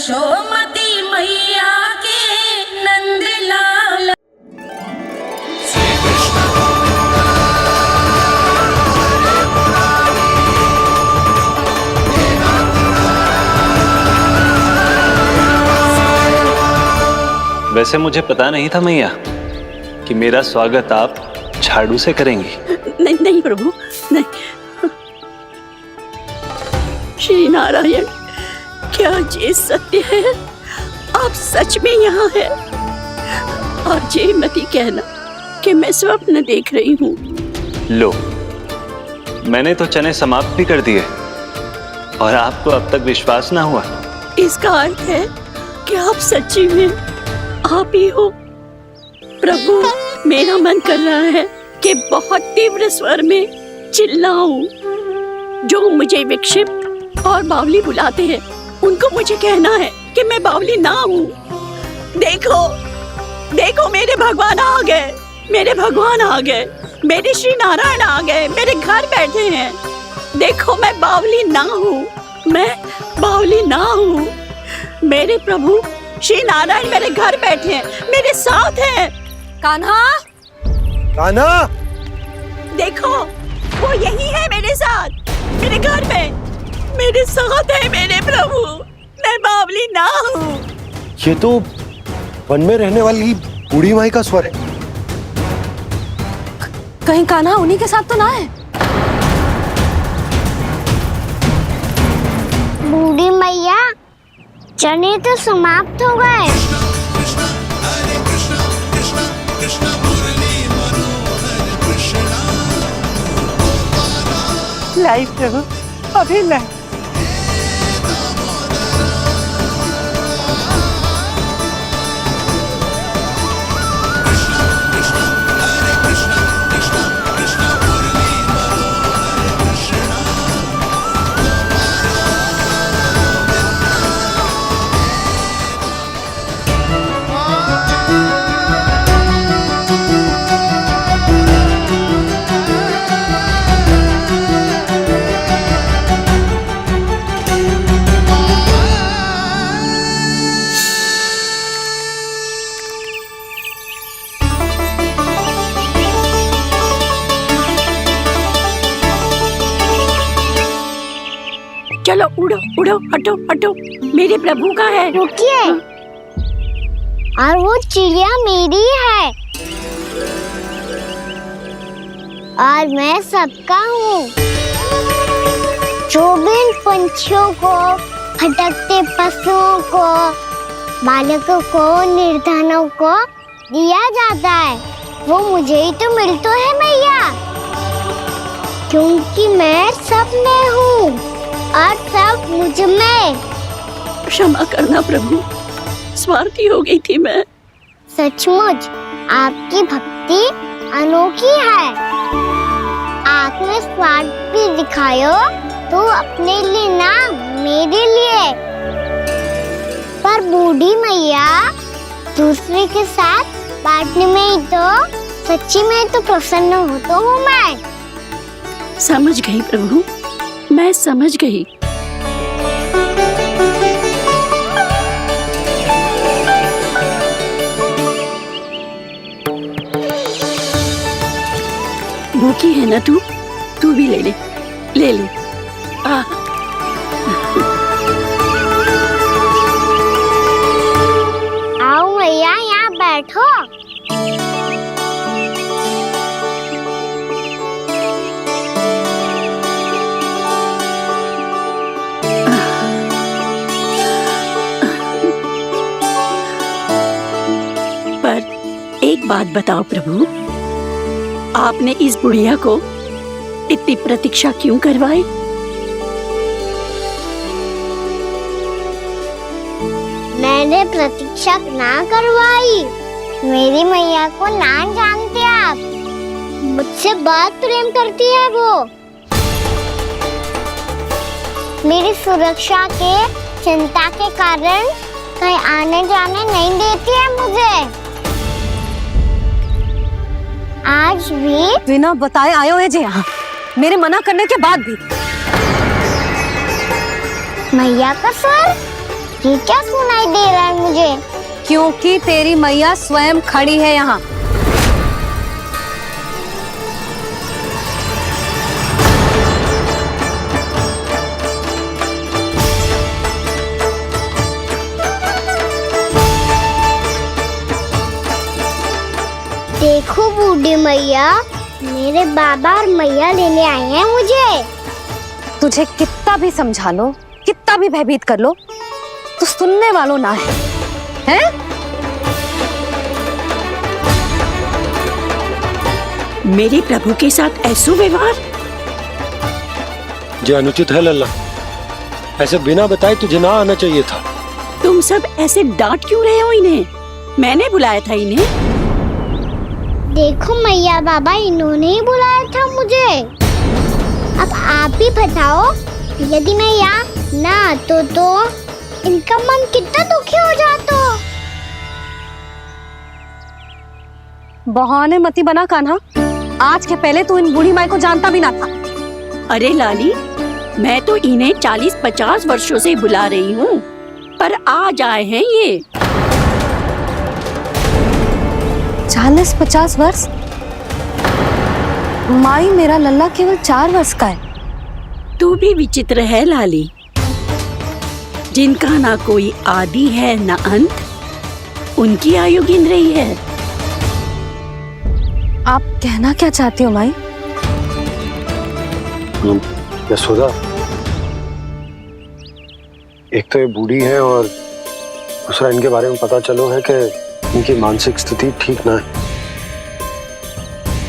यशोमती मैया के नंदलाल। वैसे मुझे पता नहीं था मैया कि मेरा स्वागत आप झाड़ू से करेंगी। नहीं नहीं प्रभु, नहीं। श्री नारायण, क्या ये सत्य है? आप सच में यहाँ हैं? और ये मत ही कहना कि मैं स्वप्न देख रही हूँ। लो, मैंने तो चने समाप्त भी कर दिए और आपको अब तक विश्वास ना हुआ। इसका अर्थ है कि आप सच्ची में आप ही हो। प्रभु, मेरा मन कर रहा है कि बहुत तीव्र स्वर में चिल्लाऊं। जो मुझे विक्षिप्त और बावली बुलाते हैं, उनको मुझे कहना है कि मैं बावली ना हूँ। देखो, देखो, मेरे भगवान आ गए, मेरे भगवान आ गए, मेरे श्री नारायण आ गए, मेरे घर बैठे हैं। देखो, मैं बावली ना हूँ, मैं बावली ना हूँ। मेरे प्रभु श्री नारायण मेरे घर बैठे हैं, मेरे साथ हैं। कान्हा, कान्हा, देखो, वो यही है मेरे साथ, मेरे घर में, मेरे साथ है मेरे प्रभु। मैं बावली ना हूँ। ये तो वन में रहने वाली बूढ़ी माई का स्वर है। कहीं कान्हा उन्हीं के साथ तो ना है? बूढ़ी मैया, चने तो समाप्त हो गए। लाई प्रभु, अभी लाई। चलो उड़ो उड़ो, हटो हटो, मेरे प्रभु का है। रुकिए, और वो चिड़िया मेरी है और मैं सबका हूँ। जो भी इन पंछियों को, भटकते पशुओं को, बालकों को, निर्धनों को दिया जाता है, वो मुझे ही तो मिलता है मैया, क्योंकि मैं सब में हूँ और सब मुझ में। क्षमा करना प्रभु, स्वार्थी हो गई थी मैं। सचमुच आपकी भक्ति अनोखी है। आपने स्वार्थ भी दिखायो तो अपने लिए ना, मेरे लिए। पर बूढ़ी मैया, दूसरे के साथ बांटने में ही तो सच्ची में तो प्रसन्न होता हूँ मैं। समझ गई प्रभु, मैं समझ गई। भूखी है ना तू भी ले ले, ले ले। आओ मैया, यहाँ बैठो। एक बात बताओ प्रभु, आपने इस बुढ़िया को इतनी प्रतीक्षा क्यों करवाई? मैंने प्रतीक्षा ना करवाई। मेरी मैया को ना जानते आप, मुझसे बहुत प्रेम करती है वो। मेरी सुरक्षा के चिंता के कारण कहीं आने जाने नहीं देती है मुझे। आज भी बिना बताए आयो है जी यहाँ, मेरे मना करने के बाद भी। मैया का स्वर, ये क्या सुनाई दे रहा है मुझे? क्योंकि तेरी मैया स्वयं खड़ी है यहाँ। देखो बूढ़ी मैया, मेरे बाबा और मैया लेने आए हैं मुझे। तुझे कितना भी समझा लो, कितना भी भयभीत कर लो, तो सुनने वालों ना है, हैं? मेरे प्रभु के साथ ऐसा व्यवहार जो अनुचित है लल्ला। ऐसे बिना बताए तुझे ना आना चाहिए था। तुम सब ऐसे डांट क्यों रहे हो इन्हें? मैंने बुलाया था इन्हें। देखो मैया बाबा, इन्होंने ही बुलाया था मुझे। अब आप ही बताओ, यदि मैं यहाँ ना आतो तो इनका मन कितना दुखी हो जाता। बहाने मती बना कान्हा। आज के पहले तू इन बूढ़ी माई को जानता भी ना था। अरे लाली, मैं तो इन्हें 40-50 वर्षों से बुला रही हूँ, पर आज आए हैं ये। 40-50 वर्ष? माई, मेरा लल्ला केवल 4 वर्ष का है। तू भी विचित्र है लाली, जिनका ना कोई आदि है ना अंत, उनकी आयु गिन रही है। आप कहना क्या चाहती हो माई? यशोदा, एक तो ये बूढ़ी है और दूसरा इनके बारे में पता चलो है कि इनकी मानसिक स्थिति ठीक ना है।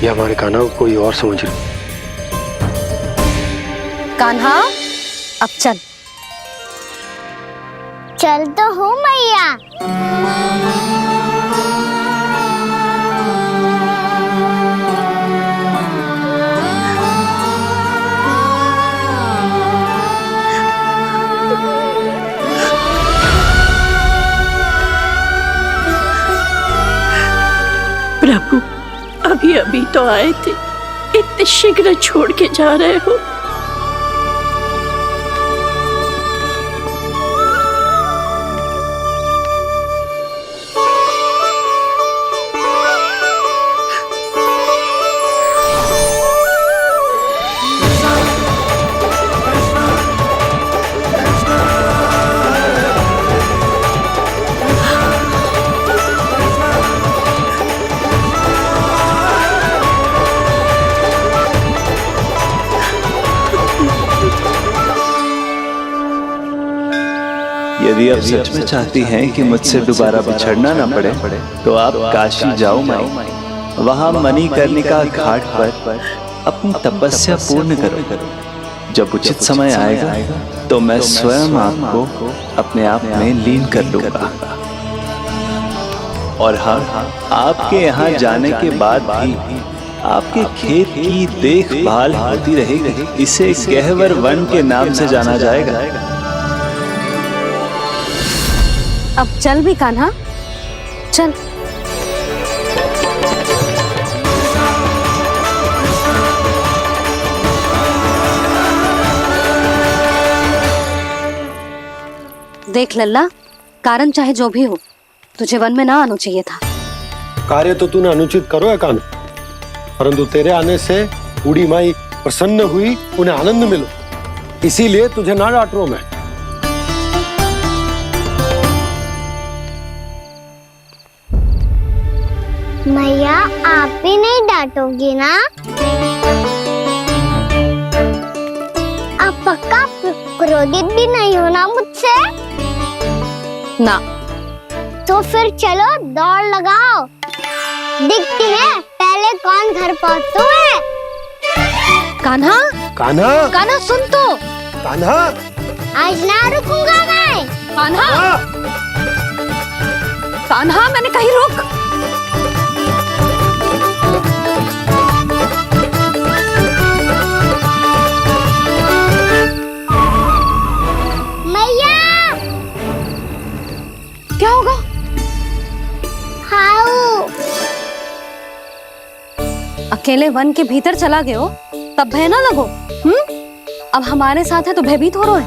ये हमारे कान्हा को कोई और समझ रही। कान्हा, अब चल। चल तो हूँ मैया। प्रभु, अभी अभी तो आए थे, इतने शीघ्र छोड़ के जा रहे हो? यदि आप सच में चाहती हैं कि मुझसे दोबारा बिछड़ना ना पड़े, तो आप काशी जाओ माई। वहां मणिकर्णिका घाट पर अपनी तपस्या पूर्ण करो। जब उचित समय आएगा तो मैं स्वयं आपको अपने आप में लीन कर लूंगा। और हाँ, आपके यहाँ जाने के बाद भी आपके खेत की देखभाल होती रहेगी। इसे गहवर वन के नाम से जाना जाएगा। अब चल भी कान्हा, चल। देख लल्ला, कारण चाहे जो भी हो, तुझे वन में ना आना चाहिए था। कार्य तो तूने अनुचित करो है कान्हा, परंतु तेरे आने से बूढ़ी माई प्रसन्न हुई, उन्हें आनंद मिलो, इसीलिए तुझे ना डांट रहा हूं मैं। मैया, आप भी नहीं डांटोगी ना? आप पक्का क्रोधित भी नहीं हो ना मुझसे? ना। तो फिर चलो दौड़ लगाओ, दिखती है पहले कौन घर पहुंचता है। कान्हा, कान्हा, कान्हा सुन तो। कान्हा, आज ना रुकूंगा मैं। कान्हा, कान्हा, मैंने कहीं रोक। मैया, क्या होगा? हाउ अकेले वन के भीतर चला गए हो, तब भय ना लगो। अब हमारे साथ है तो भयभीत हो रहे हो।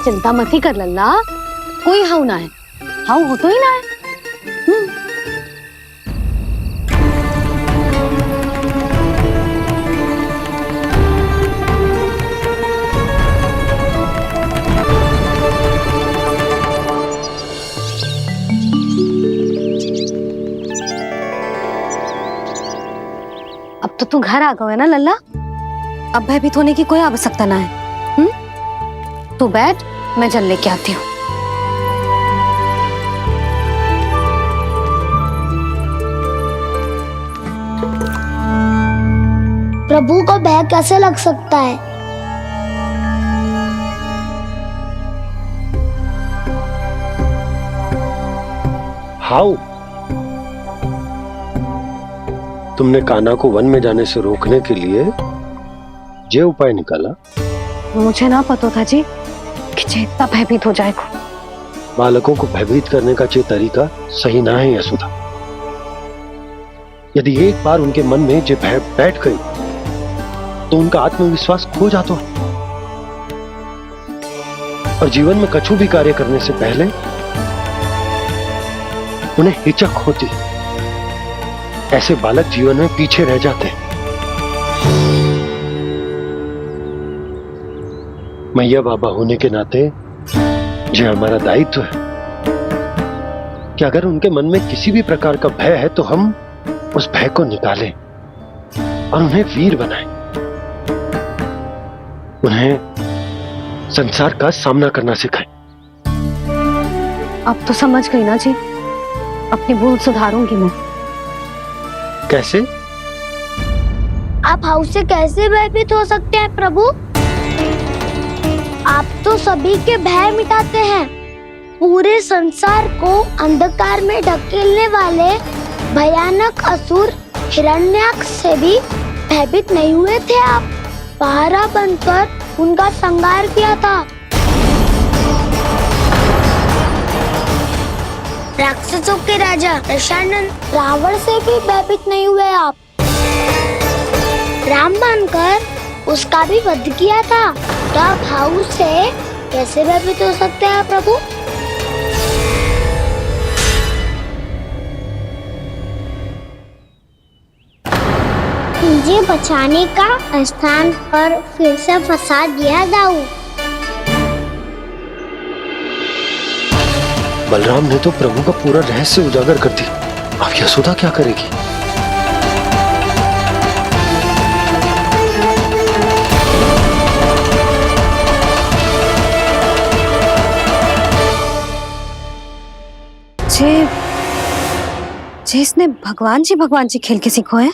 चिंता मत ही कर लल्ला, कोई हाउ ना है, हाउ हो तो ही ना है। अब तो तू घर आ गया है ना लल्ला, अब भयभीत होने की कोई आवश्यकता ना है। तू बैठ, मैं जल लेके आती हूँ। प्रभु को भय कैसे लग सकता है? हाउ? तुमने कान्हा को वन में जाने से रोकने के लिए ये उपाय निकाला? मुझे ना पता था जी कि जे इतना भयभीत हो जाएगा। बालकों को भयभीत करने का ये तरीका सही ना है यशोदा। यदि एक बार उनके मन में ये भय बैठ गई तो उनका आत्मविश्वास खो जाता है और जीवन में कछु भी कार्य करने से पहले उन्हें हिचक होती। ऐसे बालक जीवन में पीछे रह जाते हैं। मैया बाबा होने के नाते यह हमारा दायित्व है कि अगर उनके मन में किसी भी प्रकार का भय है तो हम उस भय को निकालें और उन्हें वीर बनाएं, उन्हें संसार का सामना करना सिखाएं। अब तो समझ गई ना जी, अपनी भूल सुधारूंगी मैं। कैसे? आप हाउ से कैसे भयभीत हो सकते हैं प्रभु? आप तो सभी के भय मिटाते हैं। पूरे संसार को अंधकार में ढकेलने वाले भयानक असुर हिरण्याक्ष से भी भयभीत नहीं हुए थे आप। पहरा बनकर उनका संहार किया था। राक्षसों के राजा दशानन रावण से भी भयभीत नहीं हुए आप। राम बनकर उसका भी वध किया था। तो आप हाउ से कैसे भयभीत हो सकते हैं प्रभु? मुझे बचाने का स्थान पर फिर से फंसा दिया दाऊ। बलराम ने तो प्रभु का पूरा रहस्य उजागर कर दी। अब यशोदा क्या करेगी? जे इसने भगवान जी खेल के सीखो है,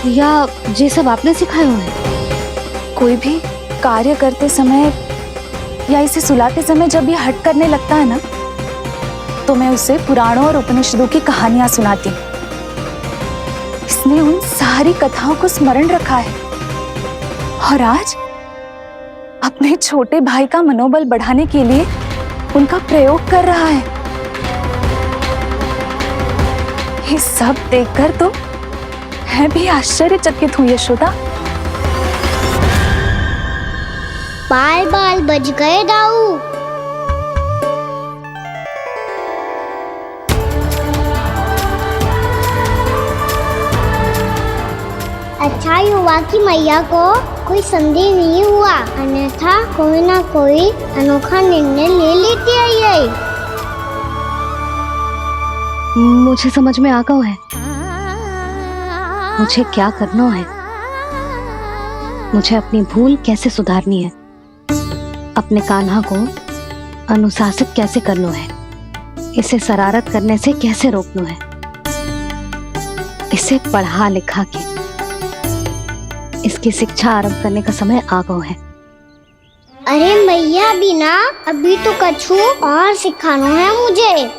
या जे सब आपने सिखाए हुए हैं? कोई भी कार्य करते समय या इसे सुलाते समय जब ये हट करने लगता है ना, तो मैं उसे पुराणों और उपनिषदों की कहानियां सुनाती हूँ। इसने उन सारी कथाओं को स्मरण रखा है और आज अपने छोटे भाई का मनोबल बढ़ाने के लिए उनका प्रयोग कर रहा है। ये सब देखकर तो मैं भी आश्चर्यचकित हूँ यशोदा। बाल बाल बज गए दाऊ। अच्छा ही हुआ कि मैया को कोई संदेह नहीं हुआ, अन्यथा कोई ना कोई अनोखा निर्णय ले लेती है ये। मुझे समझ में आ गया है मुझे क्या करना है। मुझे अपनी भूल कैसे सुधारनी है, अपने कान्हा को अनुशासित कैसे करना है, इसे शरारत करने से कैसे रोकना है, इसे पढ़ा लिखा के इसकी शिक्षा आरंभ करने का समय आ गया है। अरे मैया बिना अभी तो कछु और सिखाना है मुझे।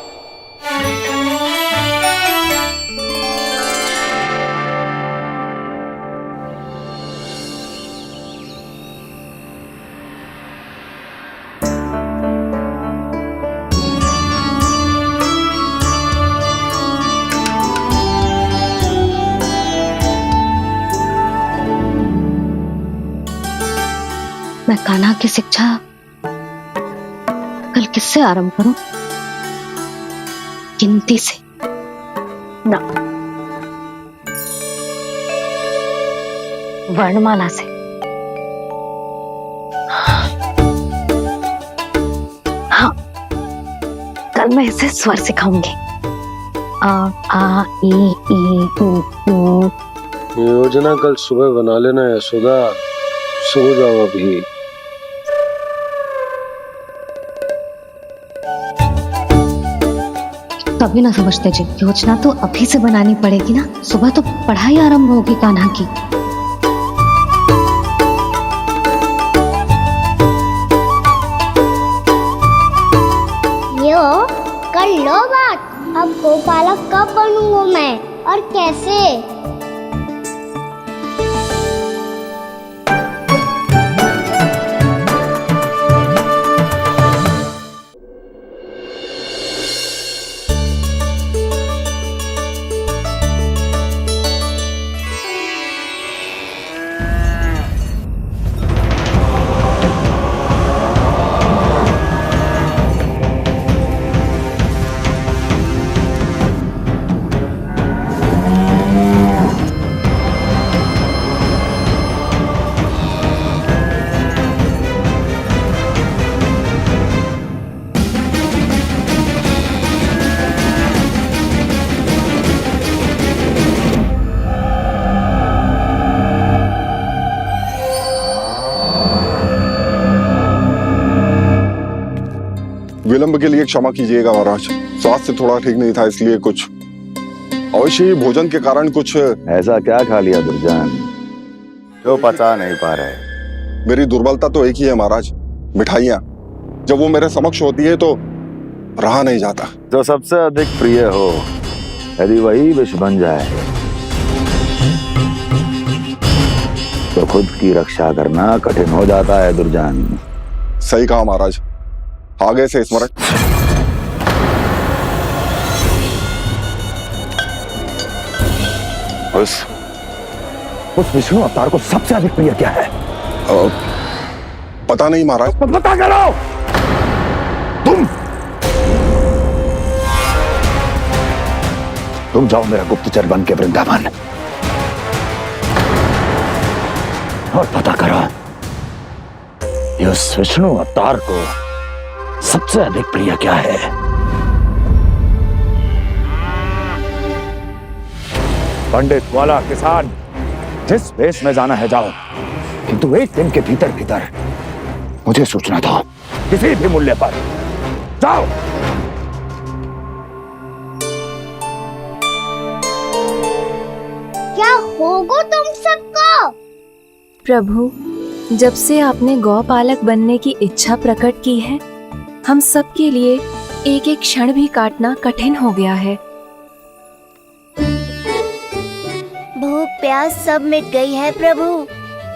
मैं कान्हा की शिक्षा कल किससे आरंभ करूं? गिनती से ना, वर्णमाला से। हाँ, कल मैं इसे स्वर सिखाऊंगी। आ आ ई उ ऊ। योजना कल सुबह बना लेना यशोदा, सो जाओ अभी। तभी ना समझते जी, योजना तो अभी से बनानी पड़ेगी ना, सुबह तो पढ़ाई आरंभ होगी कान्हा की। यो कर लो बात, अब गोपालक कब बनूंगा मैं और कैसे? विलंब के लिए क्षमा कीजिएगा महाराज, स्वास्थ्य थोड़ा ठीक नहीं था, इसलिए कुछ अवश्य ही भोजन के कारण कुछ। ऐसा क्या खा लिया दुर्जन जो पचा नहीं पा रहे? मेरी दुर्बलता तो एक ही है महाराज, मिठाइयाँ। जब वो मेरे समक्ष होती है तो रहा नहीं जाता। जो सबसे अधिक प्रिय हो, यदि वही विष बन जाए तो खुद की रक्षा करना कठिन हो जाता है दुर्जन। सही कहा महाराज, आगे से स्मरण। उस विष्णु अवतार को सबसे अधिक प्रिय क्या है? पता नहीं महाराज। पता करो। तुम जाओ मेरा गुप्तचर बन के वृंदावन और पता करो इस विष्णु अवतार को सबसे अधिक प्रिय क्या है। पंडित वाला किसान जिस वेश में जाना है जाओ, किंतु एक दिन के भीतर भीतर मुझे सूचना दो, किसी भी मूल्य पर। जाओ। क्या होगा तुम सबको? प्रभु, जब से आपने गौपालक बनने की इच्छा प्रकट की है, हम सब के लिए एक एक क्षण भी काटना कठिन हो गया है। भूख प्यास सब मिट गई है प्रभु।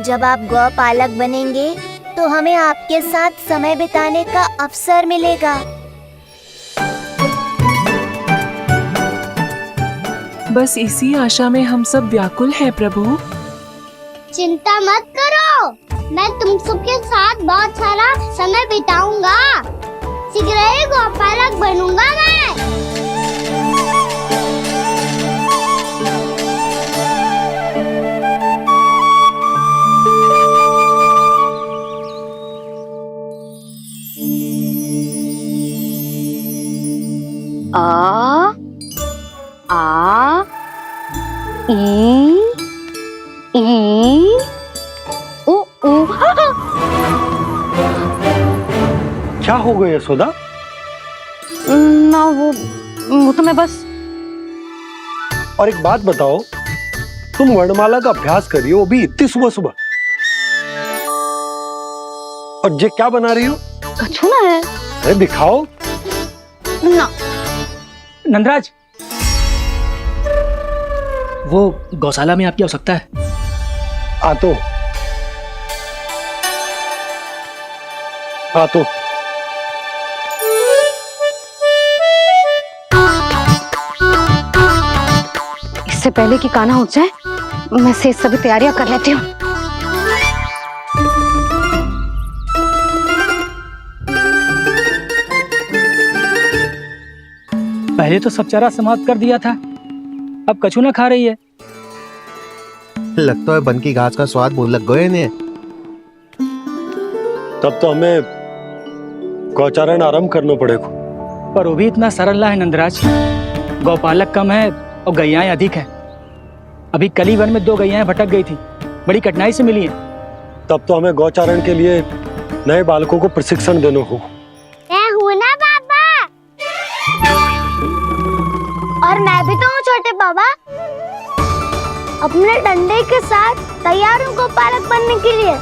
जब आप गौपालक बनेंगे तो हमें आपके साथ समय बिताने का अवसर मिलेगा। बस इसी आशा में हम सब व्याकुल हैं प्रभु। चिंता मत करो, मैं तुम सबके साथ बहुत सारा समय बिताऊंगा। शीघ्र ही गोपालक बनूंगा मैं। आ आ ई उ ऊ। क्या हो गया यशोदा? ना वो तो मैं बस। और एक बात बताओ, तुम वर्णमाला का अभ्यास कर रही हो, अभी इतनी सुबह सुबह, और ये क्या बना रही हो? कछु ना है। अरे दिखाओ ना। नंदराज, वो गौशाला में आपकी आवश्यकता है। आ तो इससे पहले कि कान्हा उठ जाए, मैं से सभी तैयारियां कर लेती हूँ। पहले तो सब चारा समाप्त कर दिया था, अब कछु ना खा रही है। लगता है बन की घास का स्वाद भूल लग गए इन्हें। तब तो हमें गौचारण आरंभ करना पड़ेगा। पर वो भी इतना सरल ना है नंदराज। गौपालक कम है और गैयाएं अधिक है। अभी कली वन में 2 गैयाएं भटक गई थी, बड़ी कठिनाई से मिली हैं। तब तो हमें गौचारण के लिए नए बालकों को प्रशिक्षण देना हो। मैं हूँ ना बाबा, और मैं भी तो हूँ छोटे बाबा। अपने डंडे के साथ तैयार हूँ गौपालक बनने के लिए।